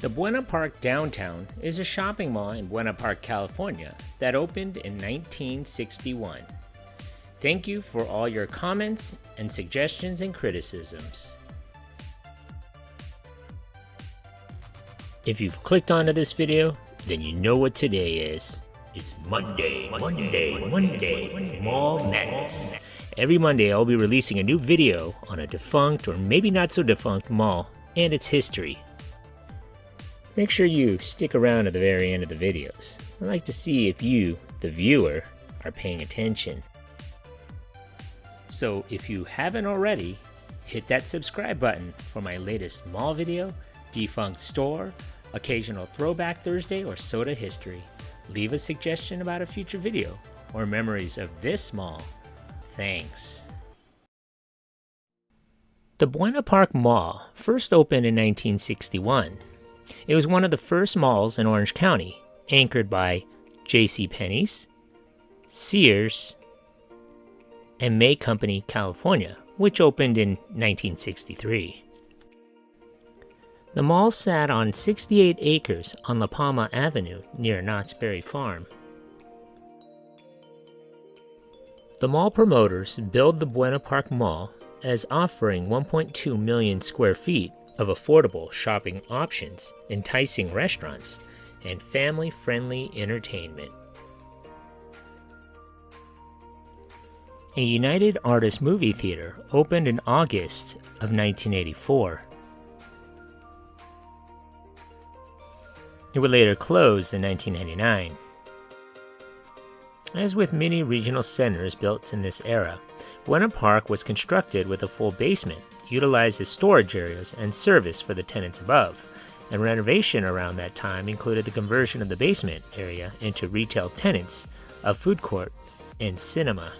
The Buena Park Downtown is a shopping mall in Buena Park, California that opened in 1961. Thank you for all your comments and suggestions and criticisms. If you've clicked onto this video, then you know what today is. It's Monday, Mall Madness. Every Monday I'll be releasing a new video on a defunct or maybe not so defunct mall and its history. Make sure you stick around to the very end of the videos. I'd like to see if you, the viewer, are paying attention. So if you haven't already, hit that subscribe button for my latest mall video, defunct store, occasional throwback Thursday, or soda history. Leave a suggestion about a future video or memories of this mall. Thanks. The Buena Park Mall first opened in 1961. It was one of the first malls in Orange County, anchored by JCPenney's, Sears, and May Company California, which opened in 1963. The mall sat on 68 acres on La Palma Avenue near Knott's Berry Farm. The mall promoters billed the Buena Park Mall as offering 1.2 million square feet of affordable shopping options, enticing restaurants, and family-friendly entertainment. A United Artists movie theater opened in August of 1984. It would later close in 1999. As with many regional centers built in this era, Buena Park was constructed with a full basement, utilized as storage areas and service for the tenants above, and renovation around that time included the conversion of the basement area into retail tenants, a food court, and cinema.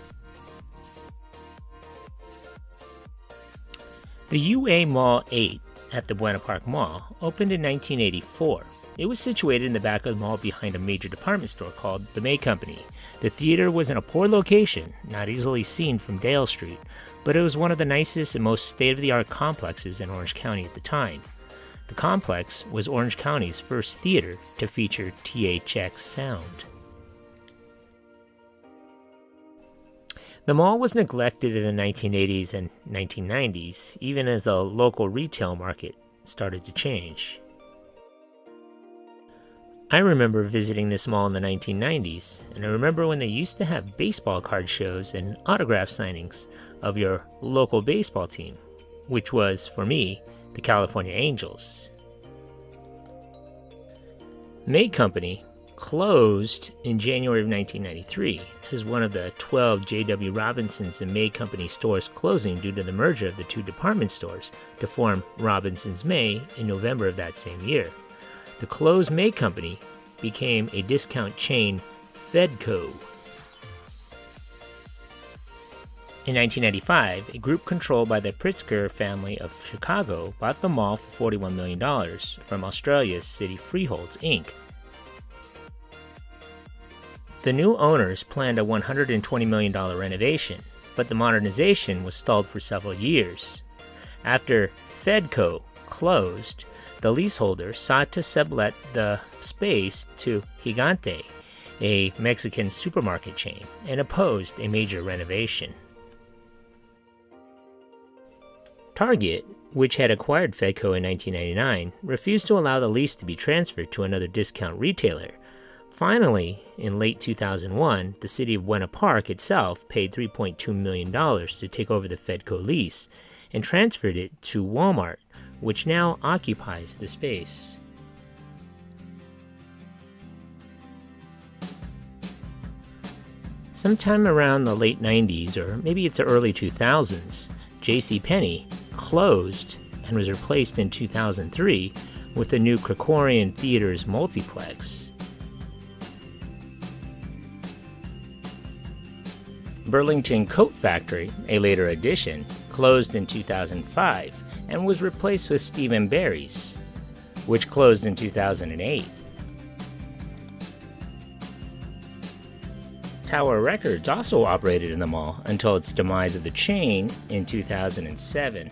The UA Mall 8 at the Buena Park Mall opened in 1984. It was situated in the back of the mall behind a major department store called the May Company. The theater was in a poor location, not easily seen from Dale Street, but it was one of the nicest and most state-of-the-art complexes in Orange County at the time. The complex was Orange County's first theater to feature THX sound. The mall was neglected in the 1980s and 1990s, even as the local retail market started to change. I remember visiting this mall in the 1990s, and I remember when they used to have baseball card shows and autograph signings of your local baseball team, which was, for me, the California Angels. May Company closed in January of 1993 as one of the 12 J.W. Robinson's and May Company stores closing due to the merger of the two department stores to form Robinson's May in November of that same year. The closed May Company became a discount chain, Fedco. In 1995, a group controlled by the Pritzker family of Chicago bought the mall for $41 million from Australia's City Freeholds, Inc. The new owners planned a $120 million renovation, but the modernization was stalled for several years. After Fedco closed, the leaseholder sought to sublet the space to Gigante, a Mexican supermarket chain, and opposed a major renovation. Target, which had acquired Fedco in 1999, refused to allow the lease to be transferred to another discount retailer. Finally, in late 2001, the city of Buena Park itself paid $3.2 million to take over the Fedco lease and transferred it to Walmart, which now occupies the space. Sometime around the late 90s, or maybe it's the early 2000s, JCPenney closed and was replaced in 2003 with the new Krikorian Theaters multiplex. Burlington Coat Factory, a later addition, closed in 2005 and was replaced with Steve & Barry's, which closed in 2008. Tower Records also operated in the mall until its demise of the chain in 2007.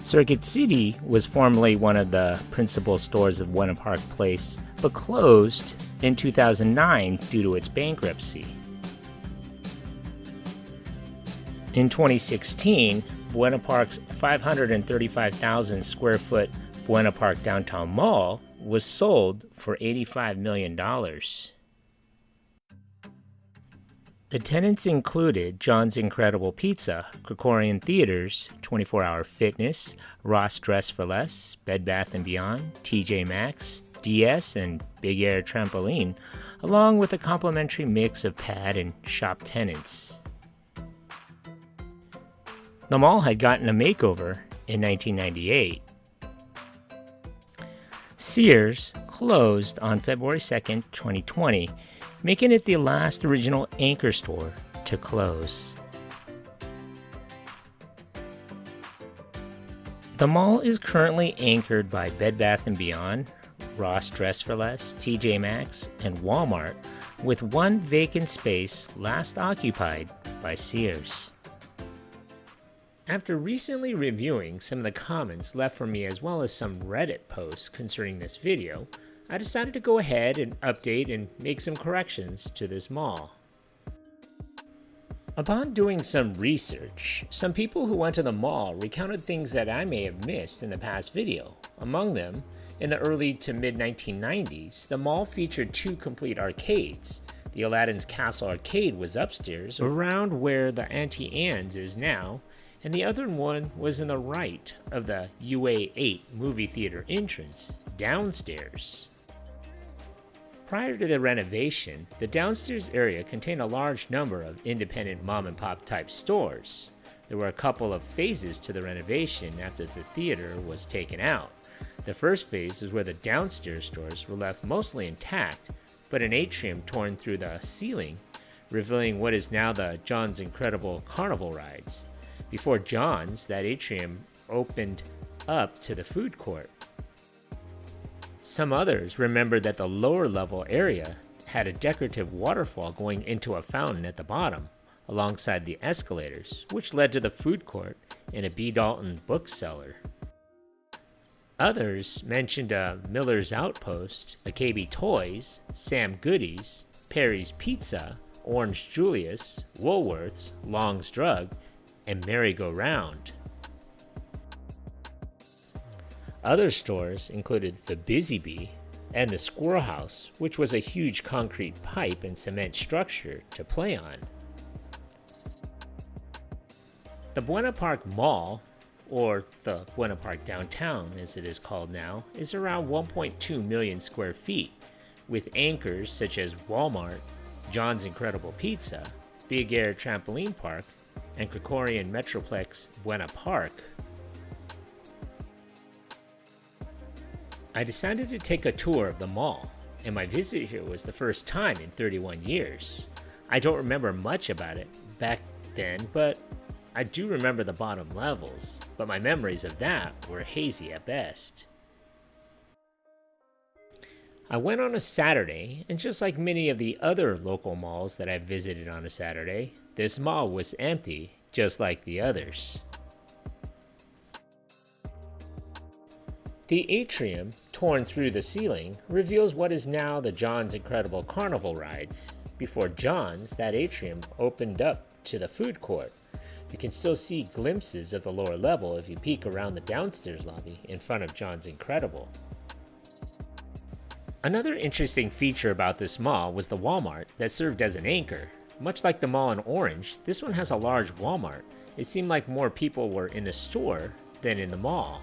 Circuit City was formerly one of the principal stores of Buena Park Place, but closed in 2009 due to its bankruptcy. In 2016, Buena Park's 535,000 square foot Buena Park Downtown Mall was sold for $85 million. The tenants included John's Incredible Pizza, Krikorian Theaters, 24-Hour Fitness, Ross Dress for Less, Bed Bath & Beyond, TJ Maxx, DS, and Big Air Trampoline, along with a complimentary mix of pad and shop tenants. The mall had gotten a makeover in 1998. Sears closed on February 2nd, 2020, making it the last original anchor store to close. The mall is currently anchored by Bed Bath & Beyond, Ross Dress for Less, TJ Maxx, and Walmart, with one vacant space last occupied by Sears. After recently reviewing some of the comments left for me as well as some Reddit posts concerning this video, I decided to go ahead and update and make some corrections to this mall. Upon doing some research, some people who went to the mall recounted things that I may have missed in the past video. Among them, in the early to mid-1990s, the mall featured two complete arcades. The Aladdin's Castle Arcade was upstairs, around where the Auntie Anne's is now, and the other one was in the right of the UA8 movie theater entrance, downstairs. Prior to the renovation, the downstairs area contained a large number of independent mom-and-pop type stores. There were a couple of phases to the renovation after the theater was taken out. The first phase is where the downstairs stores were left mostly intact, but an atrium torn through the ceiling, revealing what is now the John's Incredible Carnival rides. Before John's, that atrium opened up to the food court. Some others remember that the lower level area had a decorative waterfall going into a fountain at the bottom, alongside the escalators, which led to the food court and a B. Dalton bookseller. Others mentioned a Miller's Outpost, a KB Toys, Sam Goodies, Perry's Pizza, Orange Julius, Woolworths, Long's Drug, and Merry-Go-Round. Other stores included the Busy Bee and the Squirrel House, which was a huge concrete pipe and cement structure to play on. The Buena Park Mall, or the Buena Park Downtown as it is called now, is around 1.2 million square feet, with anchors such as Walmart, John's Incredible Pizza, Big Air Trampoline Park, and Krikorian Metroplex Buena Park. I decided to take a tour of the mall, and my visit here was the first time in 31 years. I don't remember much about it back then, but I do remember the bottom levels, but my memories of that were hazy at best. I went on a Saturday, and just like many of the other local malls that I've visited on a Saturday, this mall was empty, just like the others. The atrium, torn through the ceiling, reveals what is now the John's Incredible Carnival rides. Before John's, that atrium opened up to the food court. You can still see glimpses of the lower level if you peek around the downstairs lobby in front of John's Incredible. Another interesting feature about this mall was the Walmart that served as an anchor. Much like the mall in Orange, this one has a large Walmart. It seemed like more people were in the store than in the mall.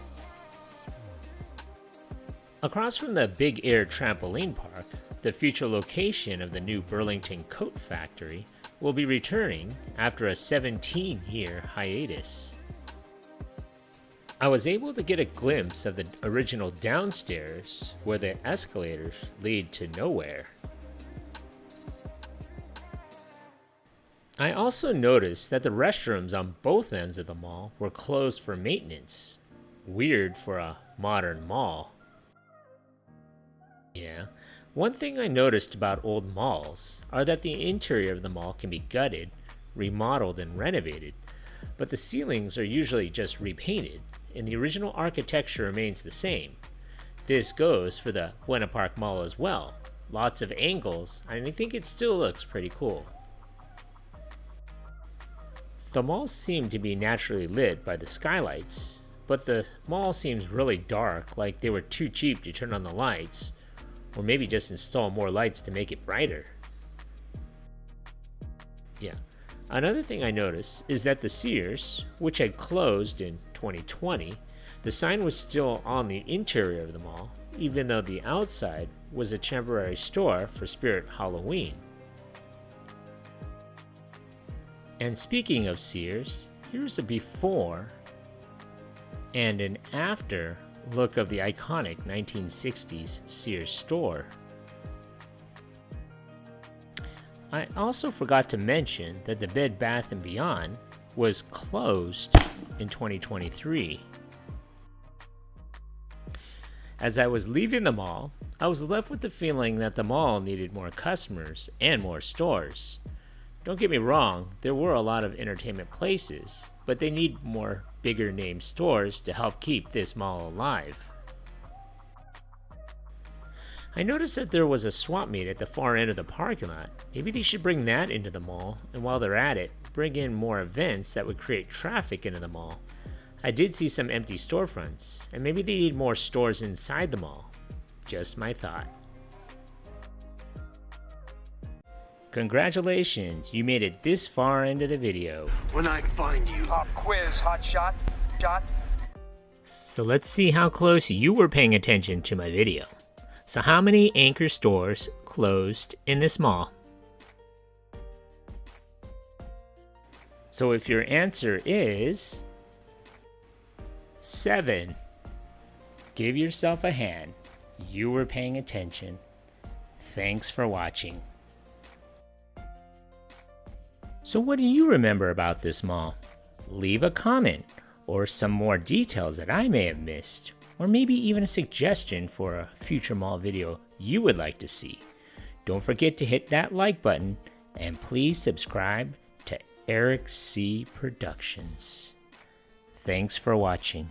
Across from the Big Air Trampoline Park, the future location of the new Burlington Coat Factory will be returning after a 17-year hiatus. I was able to get a glimpse of the original downstairs where the escalators lead to nowhere. I also noticed that the restrooms on both ends of the mall were closed for maintenance. Weird for a modern mall. Yeah, one thing I noticed about old malls are that the interior of the mall can be gutted, remodeled, and renovated, but the ceilings are usually just repainted. and the original architecture remains the same. This goes for the Buena Park Mall as well. Lots of angles, and I think it still looks pretty cool. The mall seemed to be naturally lit by the skylights, but the mall seems really dark, like they were too cheap to turn on the lights, or maybe just install more lights to make it brighter. Yeah. Another thing I noticed is that the Sears, which had closed in 2020, the sign was still on the interior of the mall, even though the outside was a temporary store for Spirit Halloween. And speaking of Sears, here's a before and an after look of the iconic 1960s Sears store. I also forgot to mention that the Bed Bath & Beyond was closed in 2023. As I was leaving the mall, I was left with the feeling that the mall needed more customers and more stores. Don't get me wrong, there were a lot of entertainment places, but they need more bigger name stores to help keep this mall alive. I noticed that there was a swap meet at the far end of the parking lot. Maybe they should bring that into the mall, and while they're at it, bring in more events that would create traffic into the mall. I did see some empty storefronts, and maybe they need more stores inside the mall. Just my thought. Congratulations, you made it this far into the video. When I find you. Pop quiz, hot shot. So let's see how close you were paying attention to my video. So how many anchor stores closed in this mall? So if your answer is 7, give yourself a hand. You were paying attention. Thanks for watching. So what do you remember about this mall? Leave a comment or some more details that I may have missed, or maybe even a suggestion for a future mall video you would like to see. Don't forget to hit that like button and please subscribe to Eric C. Productions. Thanks for watching.